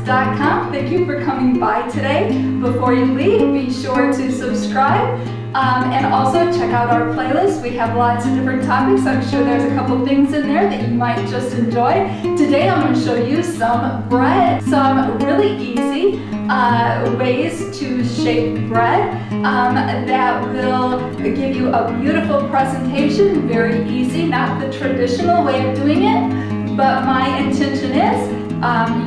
Knead.com. Thank you for coming by today. Before you leave, be sure to subscribe and also check out our playlist. We have lots of different topics. I'm sure there's a couple things in there that you might just enjoy. Today I'm going to show you some bread, some really easy ways to shape bread that will give you a beautiful presentation. Very easy, not the traditional way of doing it, but my intention is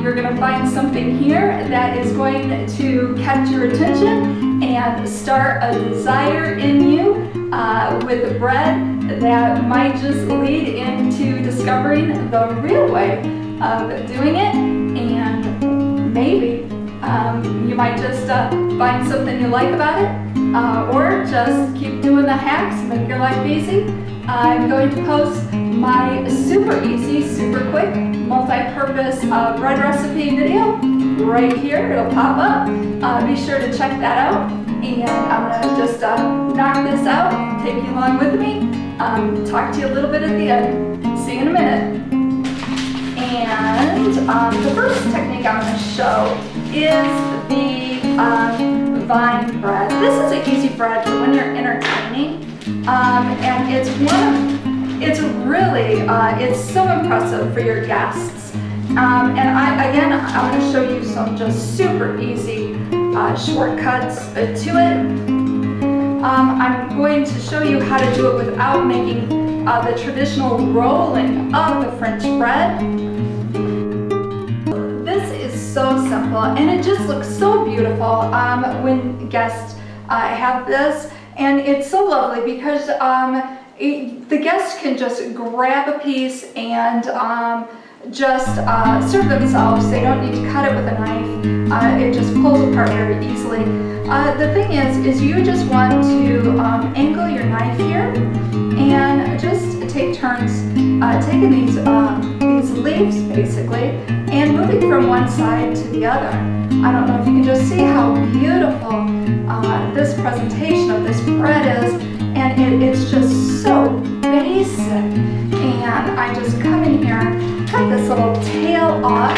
you're going to find something here that is going to catch your attention and start a desire in you with the bread that might just lead into discovering the real way of doing it, and maybe you might just find something you like about it, or just keep doing the hacks, make your life easy. I'm going to post my super easy, super quick, multi-purpose bread recipe video right here. It'll pop up. Be sure to check that out. And I'm going to just knock this out, take you along with me, talk to you a little bit at the end. See you in a minute. And the first technique I'm going to show is the vine bread. This is an easy bread for when you're entertaining, and it's really so impressive for your guests. And I'm going to show you some just super easy shortcuts to it. I'm going to show you how to do it without making the traditional rolling of the French bread. This is so simple, and it just looks so beautiful when guests have this, and it's so lovely because the guests can just grab a piece and just serve themselves. They don't need to cut it with a knife. It just pulls apart very easily. The thing is you just want to angle your knife here and just take turns taking these leaves basically and moving from one side to the other. I don't know if you can just see how beautiful this presentation of this bread is, and it's just so basic. And I just come in here, cut this little tail off.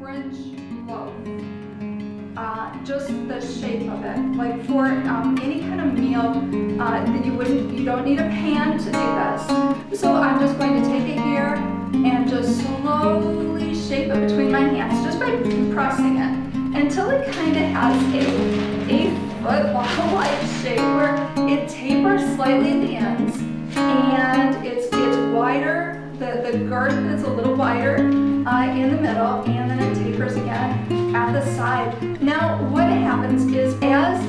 French loaf, just the shape of it, like for any kind of meal that you don't need a pan to do this. So I'm just going to take it here and just slowly shape it between my hands, just by pressing it, until it kind of has a football-like shape where it tapers slightly at the ends, and it's wider. The girth is a little wider in the middle, and then it tapers again at the side. Now what happens is, as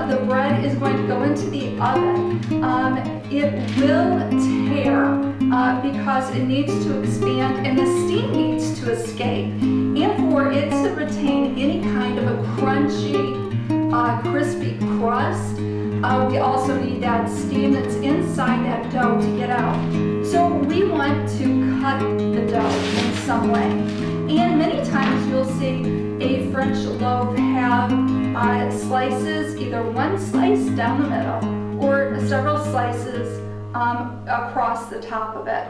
the bread is going to go into the oven, it will tear because it needs to expand and the steam needs to escape. And for it to retain any kind of a crunchy, crispy crust, we also need that steam that's inside that dough to get out. So we want to cut the dough in some way. And many times you'll see a French loaf have slices, either one slice down the middle or several slices across the top of it.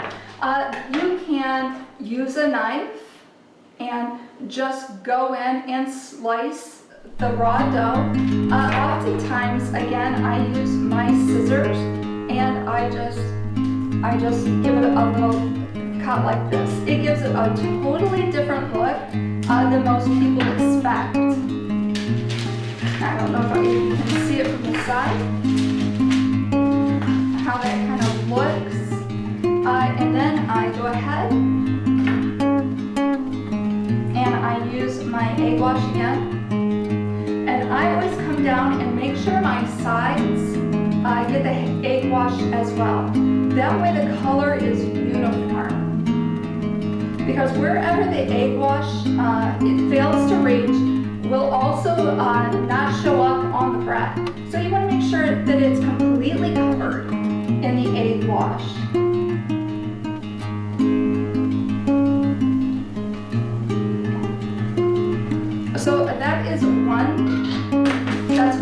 You can use a knife and just go in and slice the raw dough. Oftentimes, again, I use my scissors and I just give it a little cut like this. It gives it a totally different look than most people expect. I don't know if you can see it from the side, how that kind of looks. And then I go ahead and I use my egg wash again. And I always come down and make sure my sides get the egg wash as well. That way the color is uniform. Because wherever the egg wash it fails to reach, will also not show up on the bread. So you want to make sure that it's completely covered in the egg wash. So that's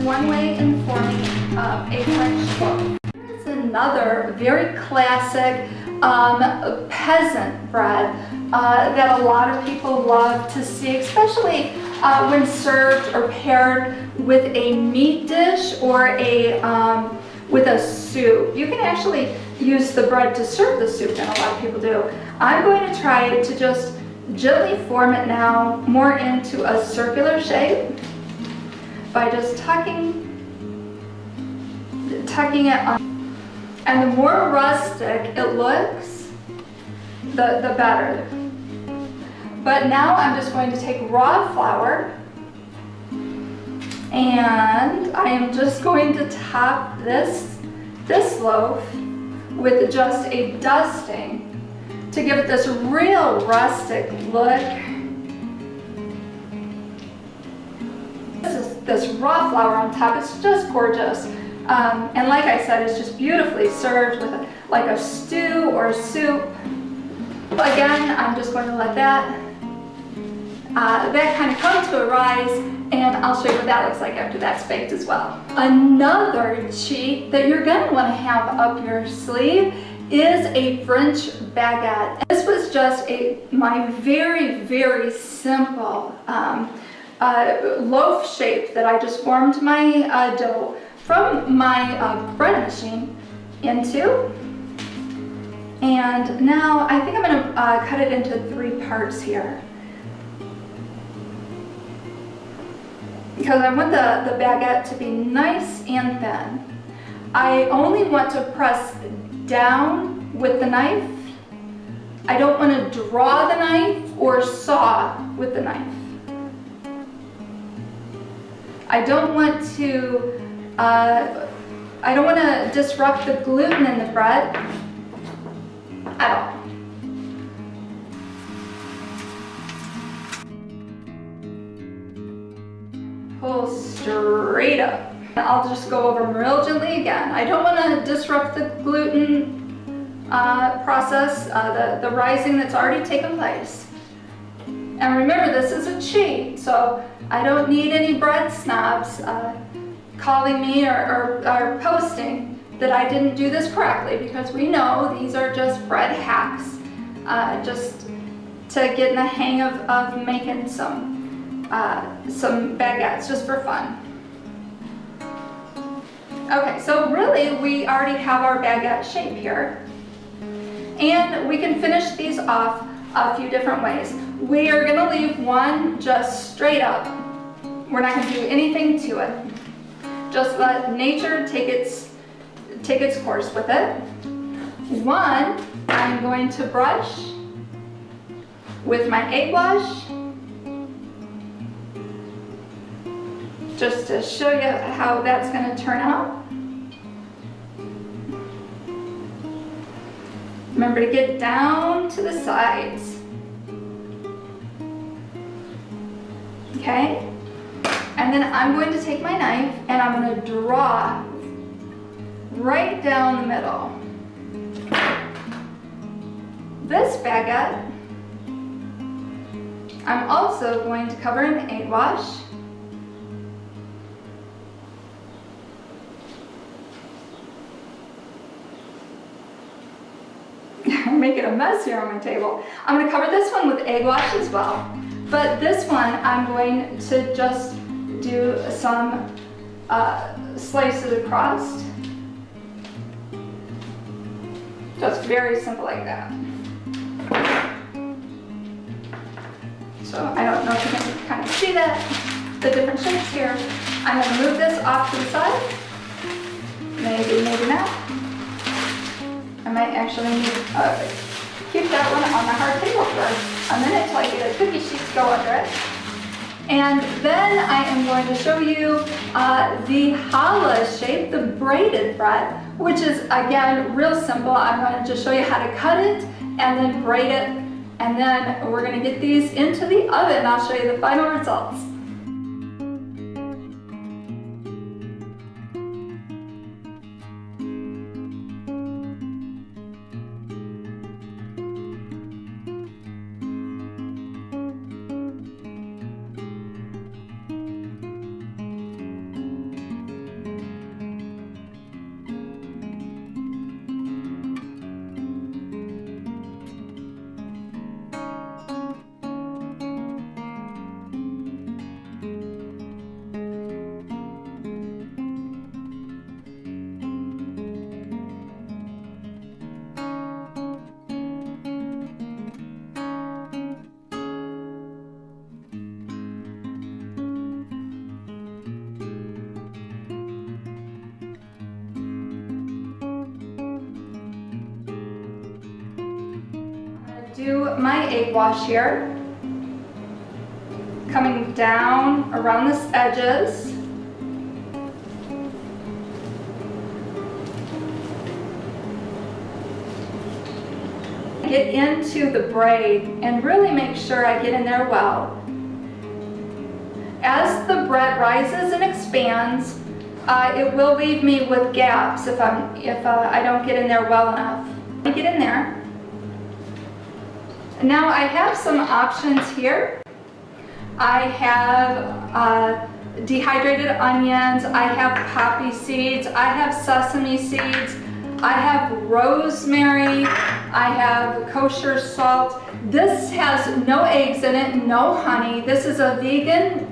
one way in forming a French loaf. Here's another very classic peasant bread that a lot of people love to see, especially when served or paired with a meat dish or with a soup. You can actually use the bread to serve the soup, and a lot of people do. I'm going to try to just gently form it now more into a circular shape by just tucking it on. And the more rustic it looks, the better. But now I'm just going to take raw flour and I am just going to top this loaf with just a dusting to give it this real rustic look. This raw flour on top, it's just gorgeous. And like I said, it's just beautifully served with like a stew or a soup. Again, I'm just going to let that kind of come to a rise, and I'll show you what that looks like after that's baked as well. Another cheat that you're going to want to have up your sleeve is a French baguette. This was just my very, very simple loaf shape that I just formed my dough from my bread machine into. And now I think I'm going to cut it into 3 parts here, because I want the baguette to be nice and thin. I only want to press down with the knife. I don't want to draw the knife or saw with the knife. I don't want to disrupt the gluten in the bread at all. Pull straight up. I'll just go over them real gently again. I don't want to disrupt the gluten process, the rising that's already taken place. And remember, this is a cheat, so I don't need any bread snobs calling me or posting that I didn't do this correctly, because we know these are just bread hacks, just to get in the hang of making some baguettes just for fun. Okay, so really we already have our baguette shape here, and we can finish these off a few different ways. We are going to leave one just straight up. We're not going to do anything to it. Just let nature take its course with it. One, I'm going to brush with my egg wash, just to show you how that's going to turn out. Remember to get down to the sides. Okay? And then I'm going to take my knife and I'm going to draw right down the middle. This baguette, I'm also going to cover in egg wash. I'm making a mess here on my table. I'm going to cover this one with egg wash as well. But this one, I'm going to just do some slices across. Just very simple like that. So I don't know if you can kind of see that, the different shapes here. I'm going to move this off to the side. Maybe, maybe not. I might actually need to keep that one on the hard table for a minute till I get a cookie sheet to go under it. And then I am going to show you the challah shape, the braided bread, which is, again, real simple. I'm going to just show you how to cut it and then braid it. And then we're going to get these into the oven. I'll show you the final results. Do my egg wash here, coming down around the edges. Get into the braid and really make sure I get in there well. As the bread rises and expands, it will leave me with gaps if I don't get in there well enough. I get in there. Now I have some options here. I have dehydrated onions, I have poppy seeds, I have sesame seeds, I have rosemary, I have kosher salt. This has no eggs in it, no honey. This is a vegan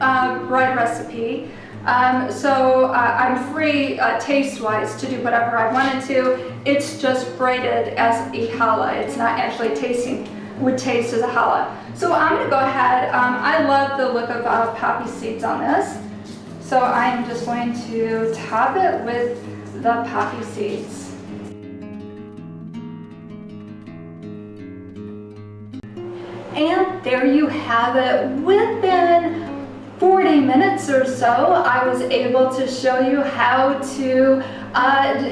bread recipe. So I'm free taste-wise to do whatever I wanted to. It's just braided as a challah. It's not actually would taste as a challah. So I'm going to go ahead. I love the look of poppy seeds on this. So I'm just going to top it with the poppy seeds. And there you have it. Within 40 minutes or so, I was able to show you how to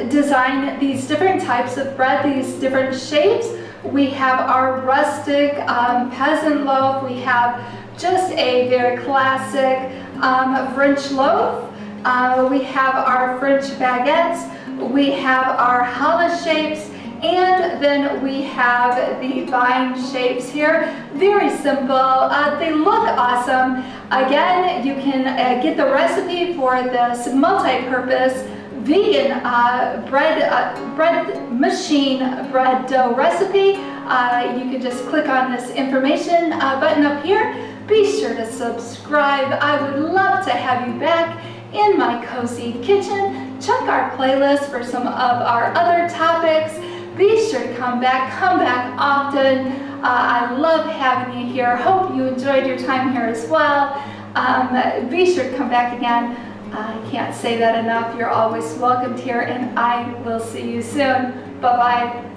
design these different types of bread, these different shapes. We have our rustic peasant loaf. We have just a very classic French loaf. We have our French baguettes. We have our challah shapes. And then we have the vine shapes here. Very simple. They look awesome. Again, you can get the recipe for this multi-purpose vegan bread machine bread dough recipe. You can just click on this information button up here. Be sure to subscribe. I would love to have you back in my cozy kitchen. Check our playlist for some of our other topics. Be sure to come back often. I love having you here. Hope you enjoyed your time here as well. Be sure to come back again. I can't say that enough. You're always welcomed here, and I will see you soon. Bye-bye.